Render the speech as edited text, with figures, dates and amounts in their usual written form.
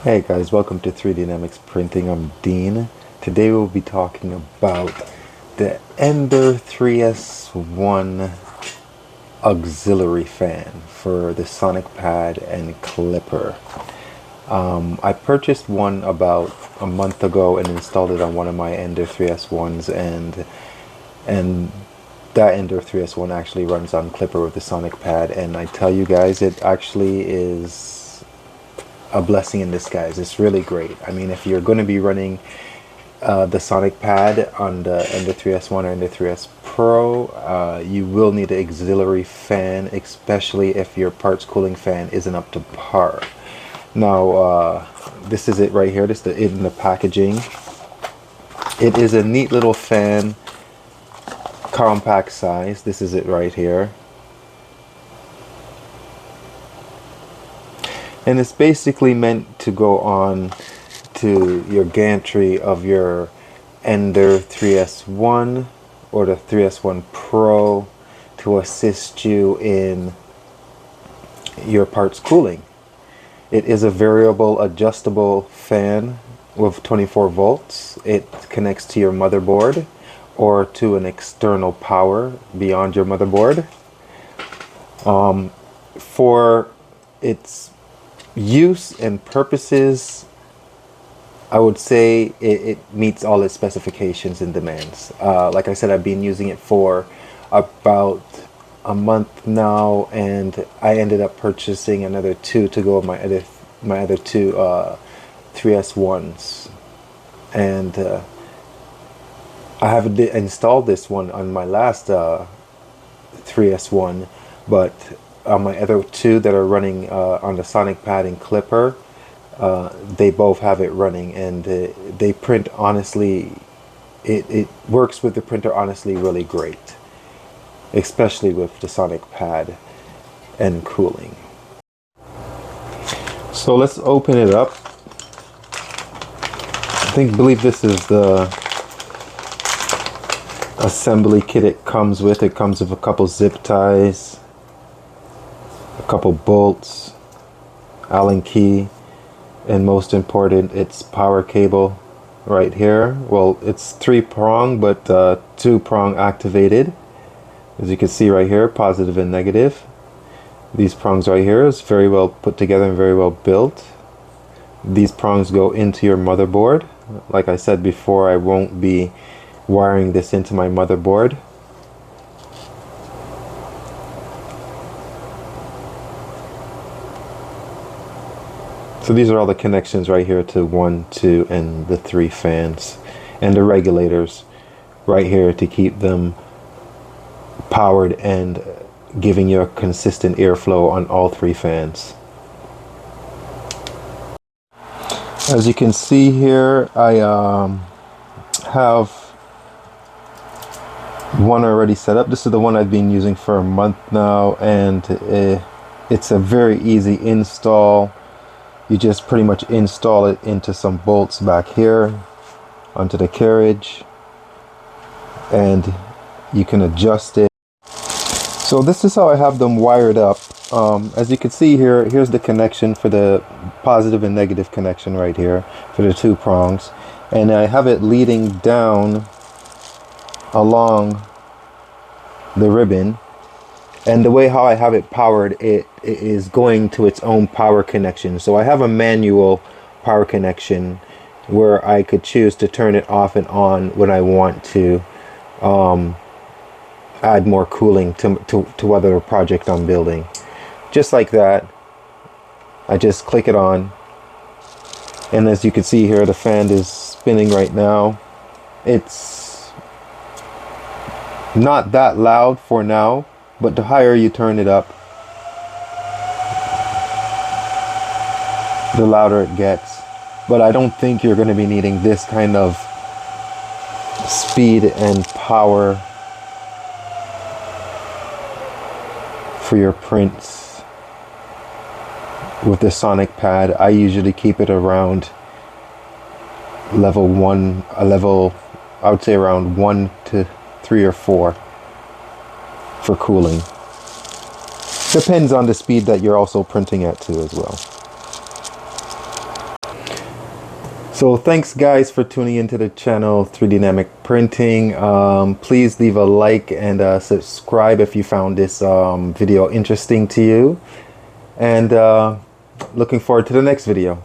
Hey guys, welcome to 3D Dynamics Printing. I'm Dean. Today we'll be talking about the Ender 3S1 auxiliary fan for the Sonic Pad and Clipper. I purchased one about a month ago and installed it on one of my Ender 3S1s, and that Ender 3S1 actually runs on Clipper with the Sonic Pad, and I tell you guys, it actually is a blessing in disguise. It's really great. I mean, if you're going to be running the Sonic Pad on the Ender 3S1 or Ender 3S Pro, you will need an auxiliary fan, especially if your parts cooling fan isn't up to par. Now, this is it right here. This is it in the packaging. It is a neat little fan, compact size. This is it right here. And it's basically meant to go on to your gantry of your Ender 3S1 or the 3S1 Pro to assist you in your parts cooling. It is a variable adjustable fan with 24 volts. It connects to your motherboard or to an external power beyond your motherboard. For its use and purposes, I would say it meets all its specifications and demands. Like I said, I've been using it for about a month now, and I ended up purchasing another two to go with my other two 3S1s, and I haven't installed this one on my last 3S1, but my other two that are running on the Sonic Pad and Clipper, they both have it running, and they print honestly, it works with the printer honestly really great, especially with the Sonic Pad and cooling. So let's open it up. I believe this is the assembly kit it comes with. It comes with a couple zip ties, a couple bolts, Allen key, and most important, its power cable right here. Well, it's 3-prong, but 2-prong activated. As you can see right here, positive and negative. These prongs right here is very well put together and very well built. These prongs go into your motherboard. Like I said before, I won't be wiring this into my motherboard. So these are all the connections right here to 1, 2, and the 3 fans, and the regulators right here to keep them powered and giving you a consistent airflow on all 3 fans. As you can see here, I have one already set up. This is the one I've been using for a month now, and it's a very easy install. You just pretty much install it into some bolts back here onto the carriage, and you can adjust it. So this is how I have them wired up. As you can see here, here's the connection for the positive and negative connection right here for the 2 prongs, and I have it leading down along the ribbon. And the way how I have it powered, it is going to its own power connection. So I have a manual power connection where I could choose to turn it off and on when I want to add more cooling to whatever project I'm building. Just like that, I just click it on, and as you can see here, the fan is spinning right now. It's not that loud for now, but the higher you turn it up, the louder it gets. But I don't think you're going to be needing this kind of speed and power for your prints with the Sonic Pad. I usually keep it around level 1, I would say around 1 to 3 or 4 for cooling. Depends on the speed that you're also printing at too as well. So thanks guys for tuning into the channel 3D Dynamic Printing. Please leave a like and subscribe if you found this video interesting to you. And looking forward to the next video.